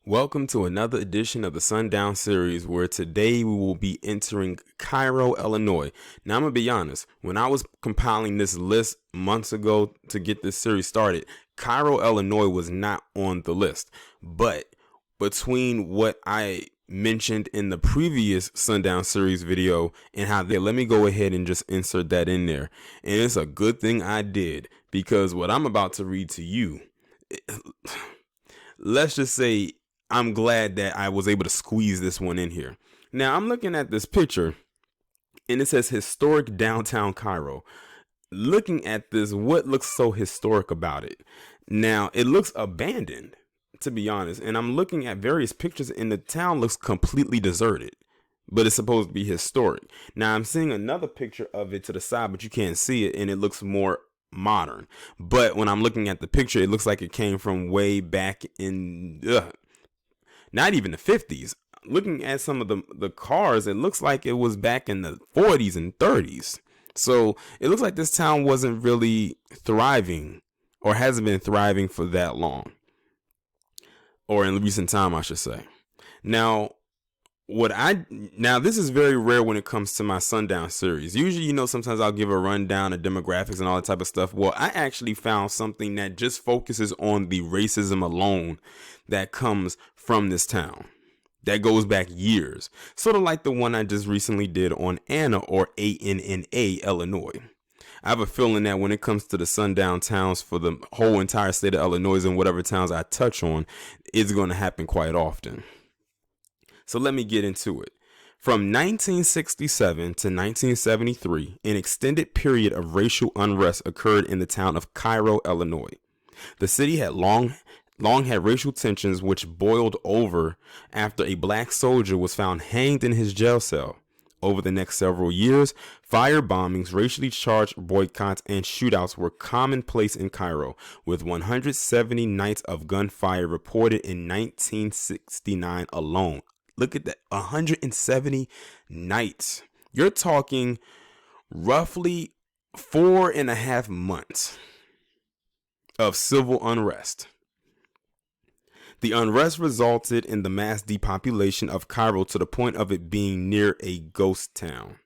Welcome to another edition of the Sundown series, where today we will be entering Cairo, Illinois. Now, I'm going to be honest, when I was compiling this list months ago to get this series started, Cairo, Illinois was not on the list. But between what I mentioned in the previous Sundown series video and how let me go ahead and just insert that in there. And it's a good thing I did, because what I'm about to read to you, let's just say I'm glad that I was able to squeeze this one in here. Now, I'm looking at this picture and it says historic downtown Cairo. Looking at this, what looks so historic about it? Now, it looks abandoned, to be honest. And I'm looking at various pictures and the town looks completely deserted, but it's supposed to be historic. Now, I'm seeing another picture of it to the side, but you can't see it, and it looks more modern. But when I'm looking at the picture, it looks like it came from way back in not even the 50s. Looking at some of the cars, it looks like it was back in the 40s and 30s. So it looks like this town wasn't really thriving, or hasn't been thriving for that long, or in recent time, I should say. Now, this is very rare when it comes to my Sundown series. Usually, sometimes I'll give a rundown of demographics and all that type of stuff. Well, I actually found something that just focuses on the racism alone that comes from this town, that goes back years. Sort of like the one I just recently did on Anna, or ANNA, Illinois. I have a feeling that when it comes to the Sundown towns for the whole entire state of Illinois, and whatever towns I touch on, it's going to happen quite often. So let me get into it. From 1967 to 1973, an extended period of racial unrest occurred in the town of Cairo, Illinois. The city had long had racial tensions, which boiled over after a black soldier was found hanged in his jail cell. Over the next several years, fire bombings, racially charged boycotts, and shootouts were commonplace in Cairo, with 170 nights of gunfire reported in 1969 alone. Look at that, 170 nights. You're talking roughly 4.5 months of civil unrest. The unrest resulted in the mass depopulation of Cairo to the point of it being near a ghost town.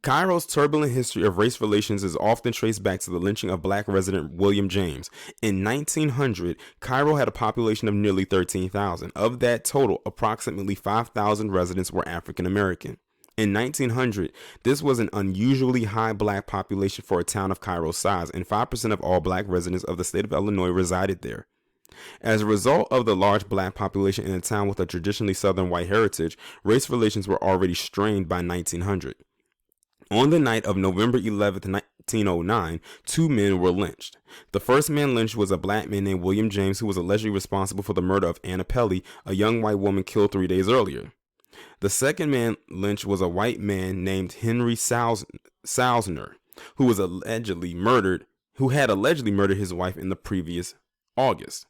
Cairo's turbulent history of race relations is often traced back to the lynching of black resident William James. In 1900, Cairo had a population of nearly 13,000. Of that total, approximately 5,000 residents were African American. In 1900, this was an unusually high black population for a town of Cairo's size, and 5% of all black residents of the state of Illinois resided there. As a result of the large black population in a town with a traditionally southern white heritage, race relations were already strained by 1900. On the night of November 11th, 1909, 2 men were lynched. The first man lynched was a black man named William James, who was allegedly responsible for the murder of Anna Pelly, a young white woman killed 3 days earlier. The second man lynched was a white man named Henry Salzner, who had allegedly murdered his wife in the previous August.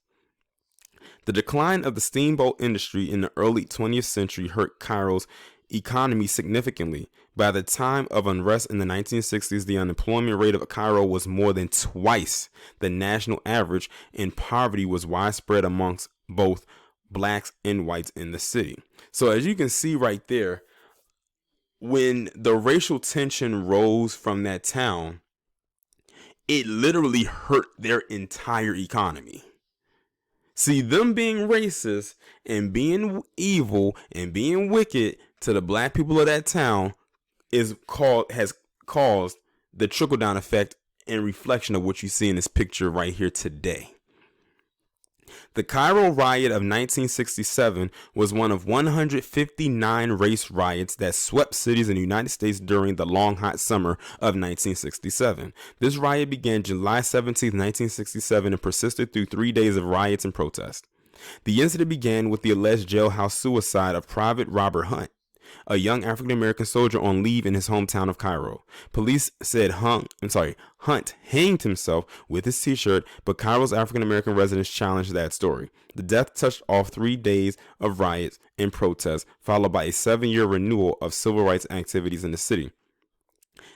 The decline of the steamboat industry in the early 20th century hurt Cairo's economy significantly. By the time of unrest in the 1960s, the unemployment rate of Cairo was more than twice the national average, and poverty was widespread amongst both blacks and whites in the city. So as you can see right there, when the racial tension rose from that town, it literally hurt their entire economy. See, them being racist and being evil and being wicked to the black people of that town has caused the trickle-down effect and reflection of what you see in this picture right here today. The Cairo Riot of 1967 was one of 159 race riots that swept cities in the United States during the long hot summer of 1967. This riot began July 17, 1967, and persisted through 3 days of riots and protests. The incident began with the alleged jailhouse suicide of Private Robert Hunt, a young African-American soldier on leave in his hometown of Cairo. Police said Hunt hanged himself with his t-shirt, but Cairo's African-American residents challenged that story. The death touched off 3 days of riots and protests, followed by a 7-year renewal of civil rights activities in the city.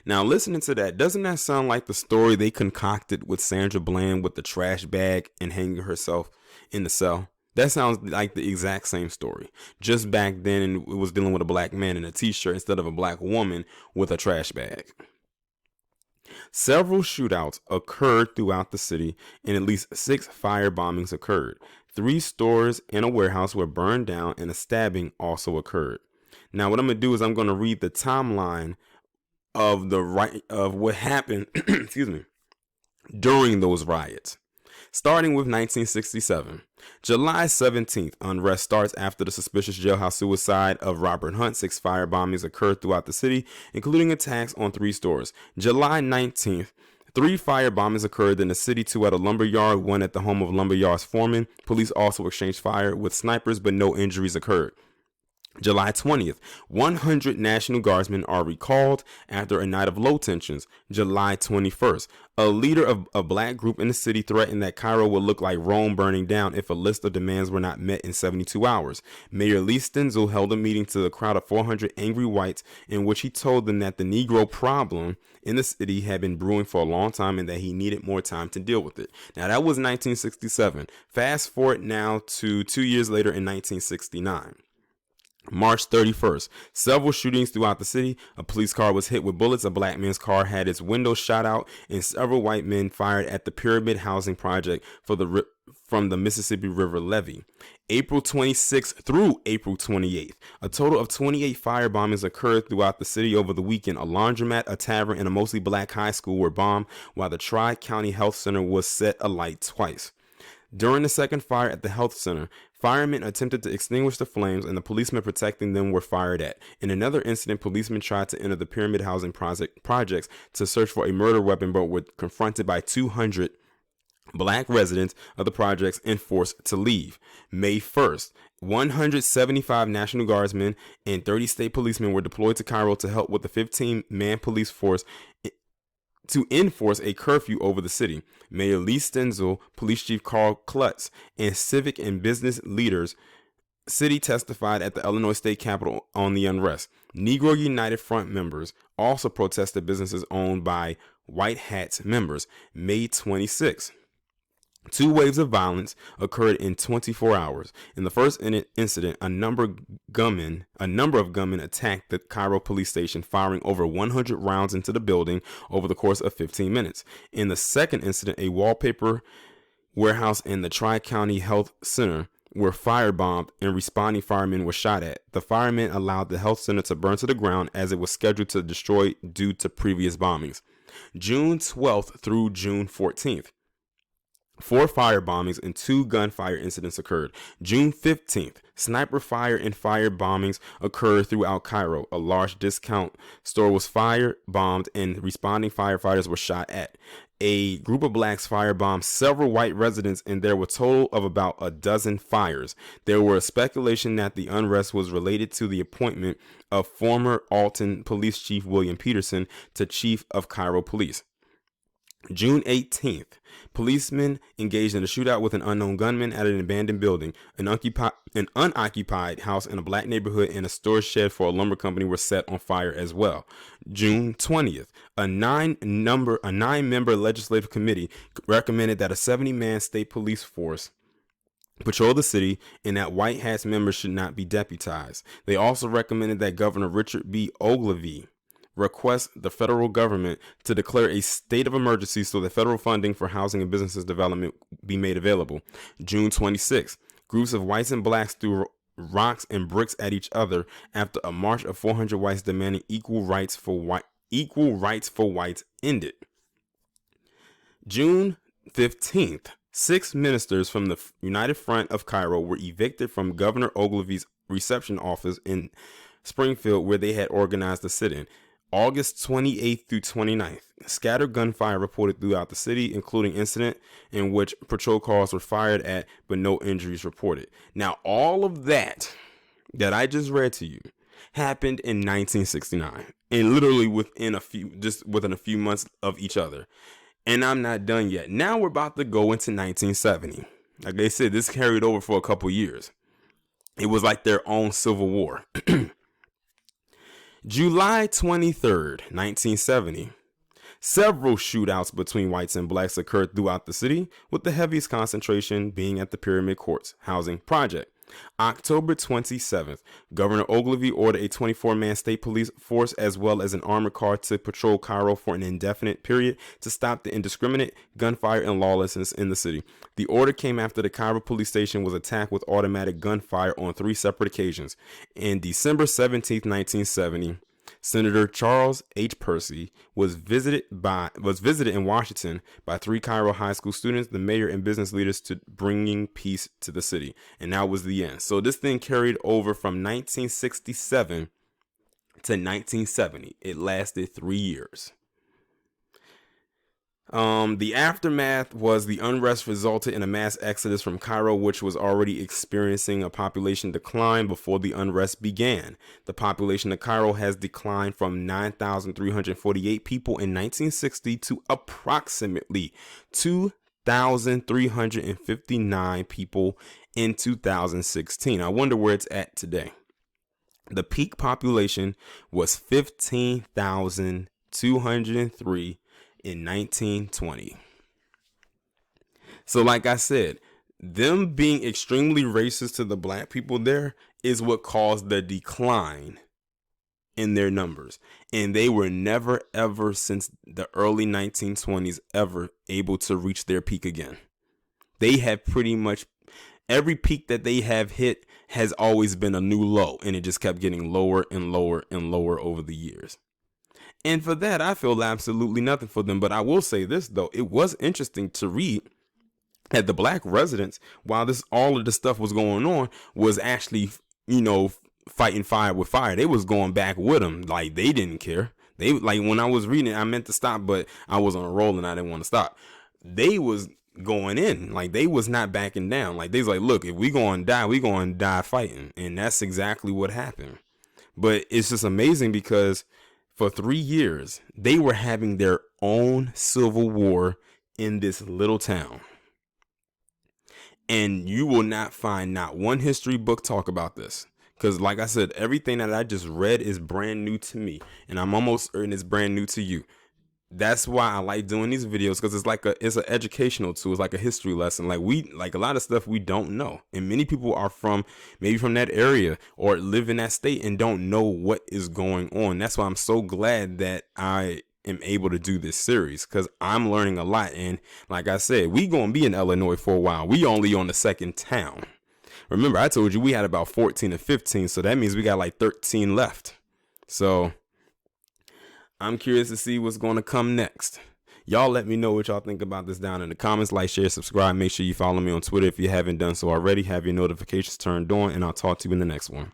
Now, listening to that, doesn't that sound like the story they concocted with Sandra Bland with the trash bag and hanging herself in the cell? That sounds like the exact same story. Just back then, it was dealing with a black man in a t-shirt instead of a black woman with a trash bag. Several shootouts occurred throughout the city, and at least 6 fire bombings occurred. 3 stores and a warehouse were burned down, and a stabbing also occurred. Now, what I'm going to do is I'm going to read the timeline of what happened excuse me, during those riots. Starting with 1967, July 17th, unrest starts after the suspicious jailhouse suicide of Robert Hunt. 6 fire bombings occurred throughout the city, including attacks on 3 stores. July 19th, 3 fire bombings occurred in the city, 2 at a lumber yard, 1 at the home of lumberyard's foreman. Police also exchanged fire with snipers, but no injuries occurred. July 20th, 100 National Guardsmen are recalled after a night of low tensions. July 21st, a leader of a black group in the city threatened that Cairo would look like Rome burning down if a list of demands were not met in 72 hours. Mayor Lee Stenzel held a meeting to a crowd of 400 angry whites in which he told them that the Negro problem in the city had been brewing for a long time and that he needed more time to deal with it. Now, that was 1967. Fast forward now to 2 years later in 1969. March 31st, several shootings throughout the city. A police car was hit with bullets. A black man's car had its window shot out, and several white men fired at the Pyramid Housing Project from the Mississippi River levee. April 26th through April 28th, a total of 28 fire bombings occurred throughout the city over the weekend. A laundromat, a tavern, and a mostly black high school were bombed, while the Tri-County Health Center was set alight twice. During the second fire at the health center, firemen attempted to extinguish the flames, and the policemen protecting them were fired at. In another incident, policemen tried to enter the Pyramid Housing projects to search for a murder weapon, but were confronted by 200 black residents of the projects and forced to leave. May 1st, 175 National Guardsmen and 30 state policemen were deployed to Cairo to help with the 15-man police force to enforce a curfew over the city. Mayor Lee Stenzel, Police Chief Carl Klutz, and civic and business leaders city testified at the Illinois State Capitol on the unrest. Negro United Front members also protested businesses owned by White Hats members. May 26. 2 waves of violence occurred in 24 hours. In the first incident, a number of gunmen attacked the Cairo police station, firing over 100 rounds into the building over the course of 15 minutes. In the second incident, a wallpaper warehouse and the Tri-County Health Center were firebombed, and responding firemen were shot at. The firemen allowed the health center to burn to the ground as it was scheduled to destroy due to previous bombings. June 12th through June 14th. 4 fire bombings and 2 gunfire incidents occurred. June 15th, sniper fire and fire bombings occurred throughout Cairo. A large discount store was fire-bombed and responding firefighters were shot at. A group of blacks firebombed several white residents, and there were a total of about a dozen fires. There was speculation that the unrest was related to the appointment of former Alton Police Chief William Peterson to Chief of Cairo Police. June 18th, policemen engaged in a shootout with an unknown gunman at an abandoned building. An unoccupied house in a black neighborhood and a storage shed for a lumber company were set on fire as well. June 20th, a nine-member legislative committee recommended that a 70-man state police force patrol the city and that White Hats members should not be deputized. They also recommended that Governor Richard B. Ogilvie request the federal government to declare a state of emergency so that federal funding for housing and businesses development be made available. June 26th, groups of whites and blacks threw rocks and bricks at each other after a march of 400 whites demanding equal rights for whites ended. June 15th, 6 ministers from the United Front of Cairo were evicted from Governor Ogilvie's reception office in Springfield, where they had organized a sit-in. August 28th through 29th, scattered gunfire reported throughout the city, including incident in which patrol cars were fired at, but no injuries reported. Now, all of that I just read to you happened in 1969, and literally within a few months of each other. And I'm not done yet. Now we're about to go into 1970. Like I said, this carried over for a couple years. It was like their own civil war. July 23rd, 1970, Several shootouts between whites and blacks occurred throughout the city, with the heaviest concentration being at the Pyramid Courts housing project. October 27th, Governor Ogilvy ordered a 24-man state police force as well as an armored car to patrol Cairo for an indefinite period to stop the indiscriminate gunfire and lawlessness in the city. The order came after the Cairo police station was attacked with automatic gunfire on 3 separate occasions. On December 17th, 1970, Senator Charles H. Percy was visited in Washington by 3 Cairo high school students, the mayor, and business leaders to bringing peace to the city. And that was the end. So this thing carried over from 1967 to 1970. It lasted 3 years. The aftermath was the unrest resulted in a mass exodus from Cairo, which was already experiencing a population decline before the unrest began. The population of Cairo has declined from 9,348 people in 1960 to approximately 2,359 people in 2016. I wonder where it's at today. The peak population was 15,203 in 1920. So like I said, them being extremely racist to the black people there is what caused the decline in their numbers. And they were never ever since the early 1920s ever able to reach their peak again. They have pretty much every peak that they have hit has always been a new low, and it just kept getting lower and lower and lower over the years. And for that, I feel absolutely nothing for them. But I will say this, though. It was interesting to read that the black residents, while all of the stuff was going on, was actually, fighting fire with fire. They was going back with them. Like, they didn't care. They, like, when I was reading it, I meant to stop, but I was on a roll and I didn't want to stop. They was going in. Like, they was not backing down. Like, they was like, look, if we going to die fighting. And that's exactly what happened. But it's just amazing because for 3 years, they were having their own civil war in this little town. And you will not find not one history book talk about this. Because like I said, everything that I just read is brand new to me. And I'm almost certain it's brand new to you. That's why I like doing these videos, because it's an educational tool. It's like a history lesson. Like a lot of stuff we don't know. And many people are maybe from that area or live in that state and don't know what is going on. That's why I'm so glad that I am able to do this series, because I'm learning a lot. And like I said, we going to be in Illinois for a while. We only on the second town. Remember, I told you we had about 14 or 15. So that means we got like 13 left. So I'm curious to see what's going to come next. Y'all let me know what y'all think about this down in the comments. Like, share, subscribe. Make sure you follow me on Twitter if you haven't done so already. Have your notifications turned on, and I'll talk to you in the next one.